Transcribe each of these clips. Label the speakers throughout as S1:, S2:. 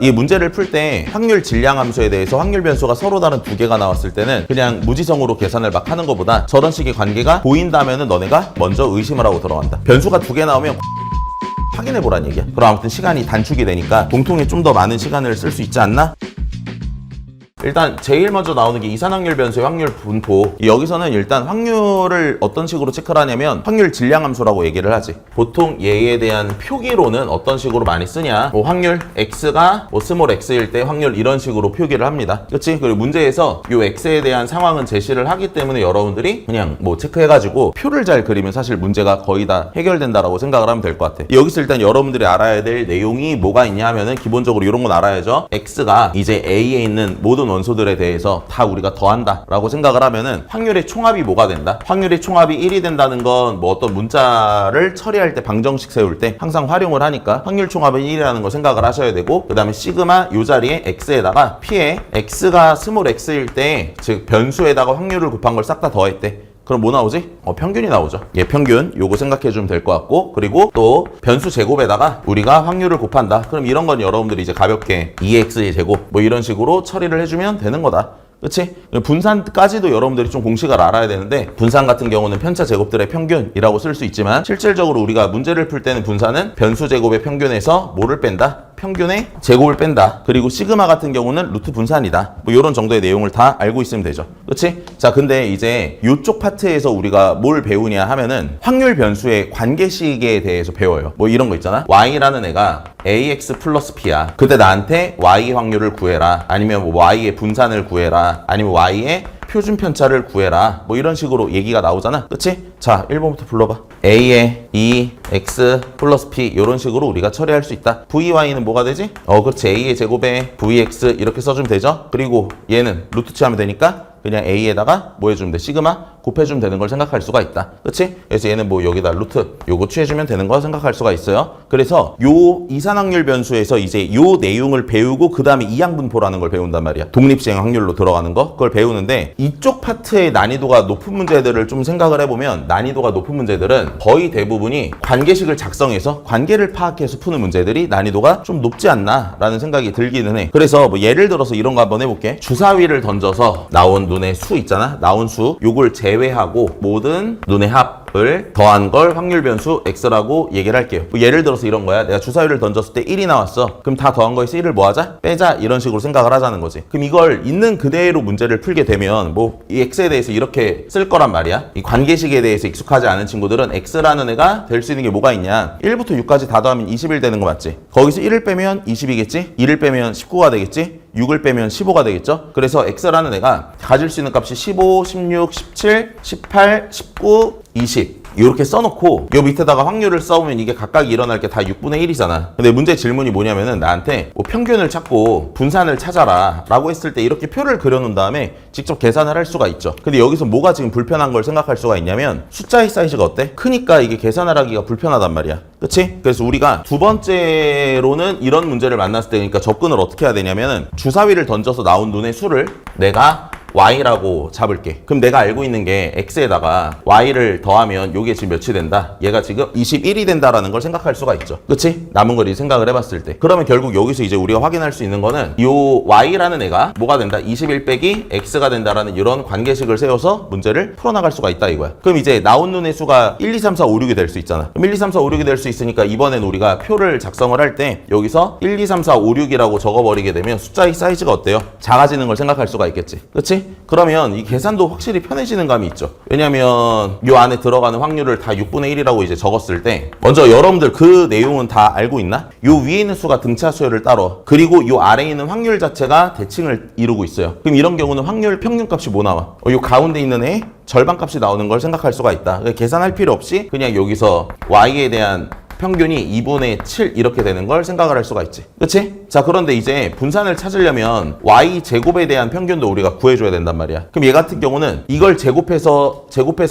S1: 이 문제를 풀 때 확률 질량 함수에 대해서 확률 변수가 서로 다른 두 개가 나왔을 때는 그냥 무지성으로 계산을 막 하는 것보다 저런 식의 관계가 보인다면은 너네가 먼저 의심을 하고 들어간다. 변수가 두 개 나오면 확인해보란 얘기야. 그럼 아무튼 시간이 단축이 되니까 공통에 좀 더 많은 시간을 쓸 수 있지 않나? 일단 제일 먼저 나오는 게 이산확률 변수의 확률 분포. 여기서는 일단 확률을 어떤 식으로 체크를 하냐면 확률 질량 함수라고 얘기를 하지. 보통 얘에 대한 표기로는 어떤 식으로 많이 쓰냐, 뭐 확률 x가 뭐 스몰 x일 때 확률 이런 식으로 표기를 합니다. 그렇지? 그리고 문제에서 요 x에 대한 상황은 제시를 하기 때문에 여러분들이 그냥 뭐 체크해가지고 표를 잘 그리면 사실 문제가 거의 다 해결된다라고 생각을 하면 될 것 같아. 여기서 일단 여러분들이 알아야 될 내용이 뭐가 있냐 하면은 기본적으로 이런 건 알아야죠. x가 이제 a에 있는 모든 원소들에 대해서 다 우리가 더한다 라고 생각을 하면은 확률의 총합이 뭐가 된다? 확률의 총합이 1이 된다는 건 뭐 어떤 문자를 처리할 때 방정식 세울 때 항상 활용을 하니까 확률 총합은 1이라는 걸 생각을 하셔야 되고, 그 다음에 시그마 요 자리에 x에다가 p에 x가 스몰 x일 때, 즉 변수에다가 확률을 곱한 걸 싹 다 더했대. 그럼 뭐 나오지? 평균이 나오죠. 예, 평균. 요거 생각해주면 될 것 같고, 그리고 또 변수 제곱에다가 우리가 확률을 곱한다. 그럼 이런 건 여러분들이 이제 가볍게 2x의 제곱 뭐 이런 식으로 처리를 해주면 되는 거다. 그치? 분산까지도 여러분들이 좀 공식을 알아야 되는데, 분산 같은 경우는 편차 제곱들의 평균이라고 쓸 수 있지만 실질적으로 우리가 문제를 풀 때는 분산은 변수 제곱의 평균에서 뭐를 뺀다? 평균의 제곱을 뺀다. 그리고 시그마 같은 경우는 루트 분산이다. 뭐 이런 정도의 내용을 다 알고 있으면 되죠. 그렇지? 자, 근데 이제 이쪽 파트에서 우리가 뭘 배우냐 하면은 확률 변수의 관계식에 대해서 배워요. 뭐 이런 거 있잖아. y라는 애가 ax 플러스 b야. 근데 나한테 y 확률을 구해라. 아니면 뭐 y의 분산을 구해라. 아니면 y의 표준 편차를 구해라. 뭐 이런 식으로 얘기가 나오잖아. 그치? 자, 1번부터 불러봐. a에 2x 플러스 p 이런 식으로 우리가 처리할 수 있다. vy는 뭐가 되지? 그렇지. a의 제곱에 vx 이렇게 써주면 되죠. 그리고 얘는 루트 취하면 되니까 그냥 a에다가 뭐 해주면 돼? 시그마 곱해주면 되는 걸 생각할 수가 있다. 그치? 그래서 얘는 뭐 여기다 루트 요거 취해주면 되는 거 생각할 수가 있어요. 그래서 요 이산확률 변수에서 이제 요 내용을 배우고 그 다음에 이항분포라는 걸 배운단 말이야. 독립시행 확률로 들어가는 거 그걸 배우는데, 이쪽 파트의 난이도가 높은 문제들을 좀 생각을 해보면 난이도가 높은 문제들은 거의 대부분이 관계식을 작성해서 관계를 파악해서 푸는 문제들이 난이도가 좀 높지 않나 라는 생각이 들기는 해. 그래서 뭐 예를 들어서 이런 거 한번 해볼게. 주사위를 던져서 나온 눈의 수 있잖아. 나온 수 요걸 제외하고 모든 눈의 합을 더한 걸 확률 변수 x라고 얘기를 할게요. 뭐 예를 들어서 이런 거야. 내가 주사위를 던졌을 때 1이 나왔어. 그럼 다 더한 거에서 1을 뭐 하자? 빼자. 이런 식으로 생각을 하자는 거지. 그럼 이걸 있는 그대로 문제를 풀게 되면 뭐 이 x에 대해서 이렇게 쓸 거란 말이야. 이 관계식에 대해서 익숙하지 않은 친구들은 x라는 애가 될 수 있는 게 뭐가 있냐? 1부터 6까지 다 더하면 21 되는 거 맞지? 거기서 1을 빼면 20이겠지? 2를 빼면 19가 되겠지? 6을 빼면 15가 되겠죠? 그래서 x라는 애가 가질 수 있는 값이 15, 16, 17, 18, 19, 20 이렇게 써놓고 요 밑에다가 확률을 써보면 이게 각각 일어날 게 다 6분의 1이잖아. 근데 문제 질문이 뭐냐면은 나한테 뭐 평균을 찾고 분산을 찾아라 라고 했을 때 이렇게 표를 그려놓은 다음에 직접 계산을 할 수가 있죠. 근데 여기서 뭐가 지금 불편한 걸 생각할 수가 있냐면 숫자의 사이즈가 어때? 크니까 이게 계산을 하기가 불편하단 말이야. 그치? 그래서 우리가 두 번째로는 이런 문제를 만났을 때, 그러니까 접근을 어떻게 해야 되냐면은 주사위를 던져서 나온 눈의 수를 내가 y라고 잡을게. 그럼 내가 알고 있는 게 x에다가 y를 더하면 요게 지금 몇이 된다? 얘가 지금 21이 된다라는 걸 생각할 수가 있죠. 그치? 남은 걸 생각을 해봤을 때. 그러면 결국 여기서 이제 우리가 확인할 수 있는 거는 요 y라는 애가 뭐가 된다? 21 빼기 x가 된다라는 이런 관계식을 세워서 문제를 풀어나갈 수가 있다 이거야. 그럼 이제 나온 눈의 수가 1, 2, 3, 4, 5, 6이 될 수 있잖아. 그럼 1, 2, 3, 4, 5, 6이 될 수 있으니까 이번엔 우리가 표를 작성을 할 때 여기서 1, 2, 3, 4, 5, 6이라고 적어버리게 되면 숫자의 사이즈가 어때요? 작아지는 걸 생각할 수가 있겠지. 그치? 그러면 이 계산도 확실히 편해지는 감이 있죠. 왜냐면 요 안에 들어가는 확률을 다 6분의 1이라고 이제 적었을 때, 먼저 여러분들 그 내용은 다 알고 있나? 요 위에 있는 수가 등차 수열을 따로, 그리고 요 아래에 있는 확률 자체가 대칭을 이루고 있어요. 그럼 이런 경우는 확률 평균값이 뭐 나와? 요 가운데 있는 애 절반값이 나오는 걸 생각할 수가 있다. 계산할 필요 없이 그냥 여기서 y에 대한 평균이 2분의 7 이렇게 되는 걸 생각을 할 수가 있지. 그치? 자, 그런데 이제 분산을 찾으려면 y 제곱에 대한 평균도 우리가 구해줘야 된단 말이야. 그럼 얘 같은 경우는 이걸 제곱해서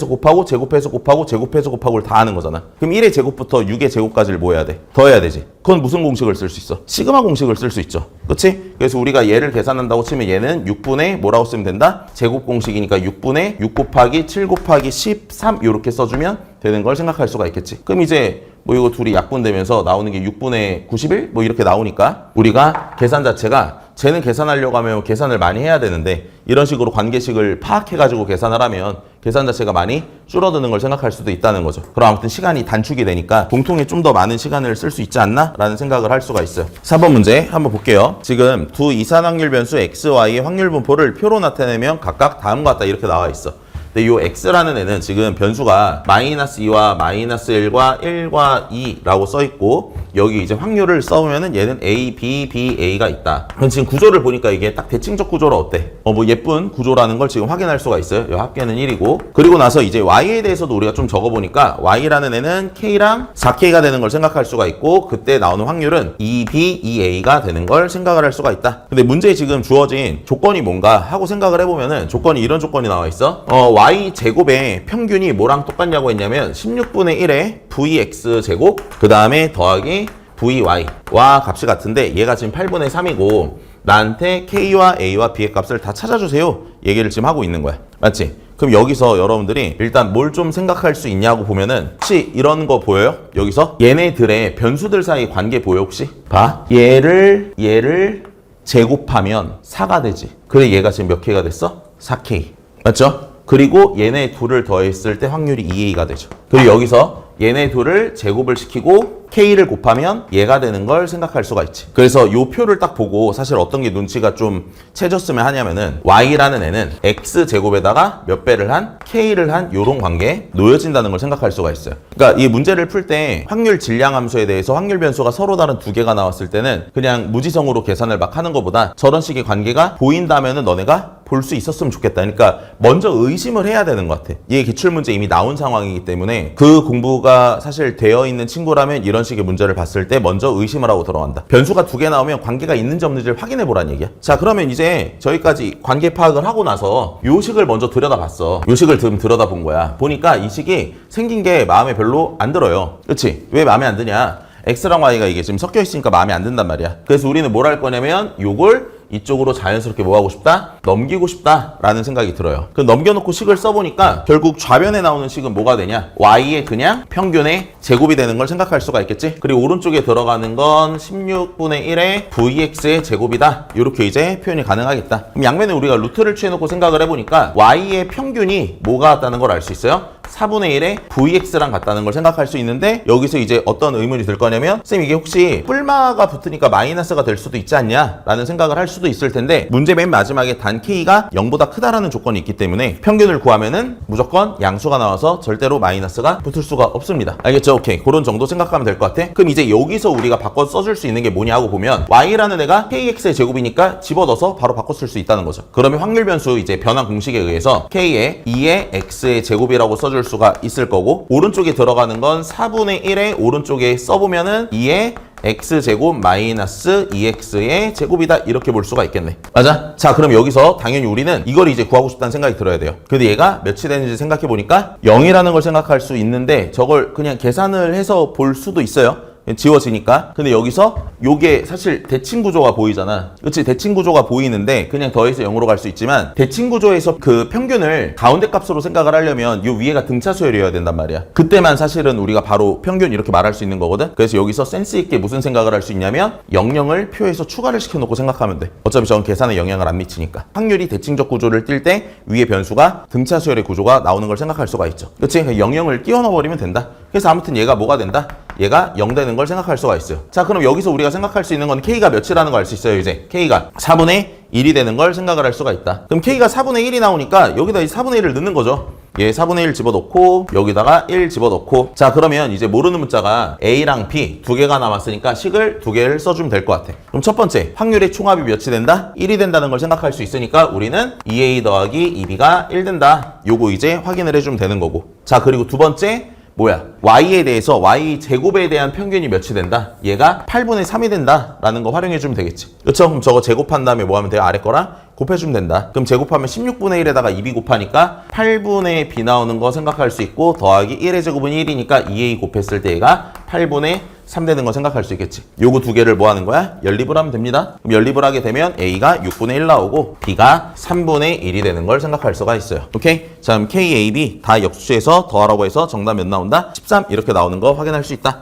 S1: 곱하고 제곱해서 곱하고 제곱해서 곱하고를 다 하는 거잖아. 그럼 1의 제곱부터 6의 제곱까지를 뭐 해야 돼? 더해야 되지. 그건 무슨 공식을 쓸 수 있어? 시그마 공식을 쓸 수 있죠. 그치? 그래서 우리가 얘를 계산한다고 치면 얘는 6분의 뭐라고 쓰면 된다? 제곱 공식이니까 6분의 6 곱하기 7 곱하기 13 이렇게 써주면 되는 걸 생각할 수가 있겠지. 그럼 이제 뭐 이거 둘이 약분되면서 나오는 게 6분의 91? 뭐 이렇게 나오니까 우리가 계산 자체가 쟤는 계산하려고 하면 계산을 많이 해야 되는데 이런 식으로 관계식을 파악해가지고 계산을 하면 계산 자체가 많이 줄어드는 걸 생각할 수도 있다는 거죠. 그럼 아무튼 시간이 단축이 되니까 공통에 좀 더 많은 시간을 쓸 수 있지 않나? 라는 생각을 할 수가 있어요. 4번 문제 한번 볼게요. 지금 두 이산 확률 변수 x, y의 확률 분포를 표로 나타내면 각각 다음과 같다 이렇게 나와 있어. 근데 이 x라는 애는 지금 변수가 -2와 -1과 1과 2라고 써있고 여기 이제 확률을 써보면은 얘는 A, B, B, A가 있다. 그럼 지금 구조를 보니까 이게 딱 대칭적 구조로 어때? 뭐 예쁜 구조라는 걸 지금 확인할 수가 있어요. 이 합계는 1이고 그리고 나서 이제 Y에 대해서도 우리가 좀 적어보니까 Y라는 애는 K랑 4K가 되는 걸 생각할 수가 있고 그때 나오는 확률은 2B, 2A가 되는 걸 생각을 할 수가 있다. 근데 문제에 지금 주어진 조건이 뭔가 하고 생각을 해보면은 조건이 이런 조건이 나와 있어. y 제곱의 평균이 뭐랑 똑같냐고 했냐면 16분의 1의 vx 제곱 그 다음에 더하기 vy와 값이 같은데 얘가 지금 8분의 3이고 나한테 k와 a와 b의 값을 다 찾아주세요 얘기를 지금 하고 있는 거야. 맞지? 그럼 여기서 여러분들이 일단 뭘 좀 생각할 수 있냐고 보면은 혹시 이런 거 보여요? 여기서 얘네들의 변수들 사이 관계 보여 혹시? 봐. 얘를 제곱하면 4가 되지. 그래 얘가 지금 몇 k가 됐어? 4k. 맞죠? 그리고 얘네 둘을 더했을 때 확률이 2A가 되죠. 그리고 여기서 얘네 둘을 제곱을 시키고 K를 곱하면 얘가 되는 걸 생각할 수가 있지. 그래서 이 표를 딱 보고 사실 어떤 게 눈치가 좀 채졌으면 하냐면은 Y라는 애는 X제곱에다가 몇 배를 한 K를 한 요런 관계에 놓여진다는 걸 생각할 수가 있어요. 그러니까 이 문제를 풀 때 확률 질량 함수에 대해서 확률 변수가 서로 다른 두 개가 나왔을 때는 그냥 무지성으로 계산을 막 하는 것보다 저런 식의 관계가 보인다면은 너네가 볼 수 있었으면 좋겠다. 그러니까 먼저 의심을 해야 되는 것 같아. 이게 기출문제 이미 나온 상황이기 때문에 그 공부가 사실 되어 있는 친구라면 이런 식의 문제를 봤을 때 먼저 의심을 하고 들어간다. 변수가 두 개 나오면 관계가 있는지 없는지를 확인해 보라는 얘기야. 자, 그러면 이제 저기까지 관계 파악을 하고 나서 요 식을 먼저 들여다봤어. 요 식을 들여다본 거야. 보니까 이 식이 생긴 게 마음에 별로 안 들어요. 그렇지? 왜 마음에 안 드냐? X랑 Y가 이게 지금 섞여 있으니까 마음에 안 든단 말이야. 그래서 우리는 뭘 할 거냐면 요걸 이쪽으로 자연스럽게 뭐 하고 싶다? 넘기고 싶다 라는 생각이 들어요. 그 넘겨놓고 식을 써보니까 결국 좌변에 나오는 식은 뭐가 되냐? Y의 그냥 평균의 제곱이 되는 걸 생각할 수가 있겠지? 그리고 오른쪽에 들어가는 건 16분의 1의 Vx의 제곱이다. 이렇게 이제 표현이 가능하겠다. 그럼 양면에 우리가 루트를 취해놓고 생각을 해보니까 Y의 평균이 뭐가 같다는 걸 알 수 있어요? 4분의 1의 Vx랑 같다는 걸 생각할 수 있는데 여기서 이제 어떤 의문이 들 거냐면 쌤 이게 혹시 뿔마가 붙으니까 마이너스가 될 수도 있지 않냐? 라는 생각을 할 수도 있을 텐데 문제 맨 마지막에 단 K가 0보다 크다라는 조건이 있기 때문에 평균을 구하면은 무조건 양수가 나와서 절대로 마이너스가 붙을 수가 없습니다. 알겠죠? 오케이. 그런 정도 생각하면 될 것 같아. 그럼 이제 여기서 우리가 바꿔 써줄 수 있는 게 뭐냐고 보면 Y라는 애가 KX의 제곱이니까 집어넣어서 바로 바꿔 쓸 수 있다는 거죠. 그러면 확률 변수 이제 변환 공식에 의해서 K의 2의 X의 제곱이라고 써줄 수가 있을 거고 오른쪽에 들어가는 건 4분의 1의 오른쪽에 써보면은 2의 x제곱 마이너스 2x의 제곱이다 이렇게 볼 수가 있겠네. 맞아? 자, 그럼 여기서 당연히 우리는 이걸 이제 구하고 싶다는 생각이 들어야 돼요. 근데 얘가 몇이 되는지 생각해 보니까 0이라는 걸 생각할 수 있는데 저걸 그냥 계산을 해서 볼 수도 있어요. 지워지니까. 근데 여기서 요게 사실 대칭 구조가 보이잖아. 그치? 대칭 구조가 보이는데 그냥 더해서 0으로 갈 수 있지만 대칭 구조에서 그 평균을 가운데 값으로 생각을 하려면 요 위에가 등차 수열이어야 된단 말이야. 그때만 사실은 우리가 바로 평균 이렇게 말할 수 있는 거거든. 그래서 여기서 센스 있게 무슨 생각을 할 수 있냐면 00을 표에서 추가를 시켜놓고 생각하면 돼. 어차피 저건 계산에 영향을 안 미치니까. 확률이 대칭적 구조를 띌 때 위에 변수가 등차 수열의 구조가 나오는 걸 생각할 수가 있죠. 그치? 00을 끼워 넣어버리면 된다. 그래서 아무튼 얘가 뭐가 된다? 얘가 0 되는 걸 생각할 수가 있어요. 자, 그럼 여기서 우리가 생각할 수 있는 건 K가 몇이라는 걸 알 수 있어요. 이제 K가 4분의 1이 되는 걸 생각을 할 수가 있다. 그럼 K가 4분의 1이 나오니까 여기다 이 4분의 1을 넣는 거죠. 얘 4분의 1 집어넣고 여기다가 1 집어넣고 자, 그러면 이제 모르는 문자가 A랑 B 두 개가 남았으니까 식을 두 개를 써주면 될 것 같아. 그럼 첫 번째 확률의 총합이 몇이 된다? 1이 된다는 걸 생각할 수 있으니까 우리는 2A 더하기 2B가 1 된다. 요거 이제 확인을 해주면 되는 거고. 자, 그리고 두 번째 뭐야? Y에 대해서 Y 제곱에 대한 평균이 몇이 된다? 얘가 8분의 3이 된다 라는 거 활용해주면 되겠지. 그쵸? 그럼 저거 제곱한 다음에 뭐 하면 돼요? 아래 거랑 곱해주면 된다. 그럼 제곱하면 16분의 1에다가 2B 곱하니까 8분의 B 나오는 거 생각할 수 있고 더하기 1의 제곱은 1이니까 2A 곱했을 때 얘가 8분의 3 되는 거 생각할 수 있겠지. 요거 두 개를 뭐 하는 거야? 연립을 하면 됩니다. 그럼 연립을 하게 되면 A가 6분의 1 나오고 B가 3분의 1이 되는 걸 생각할 수가 있어요. 오케이? 자, 그럼 K, A, B 다 역수해서 더하라고 해서 정답 몇 나온다? 13 이렇게 나오는 거 확인할 수 있다.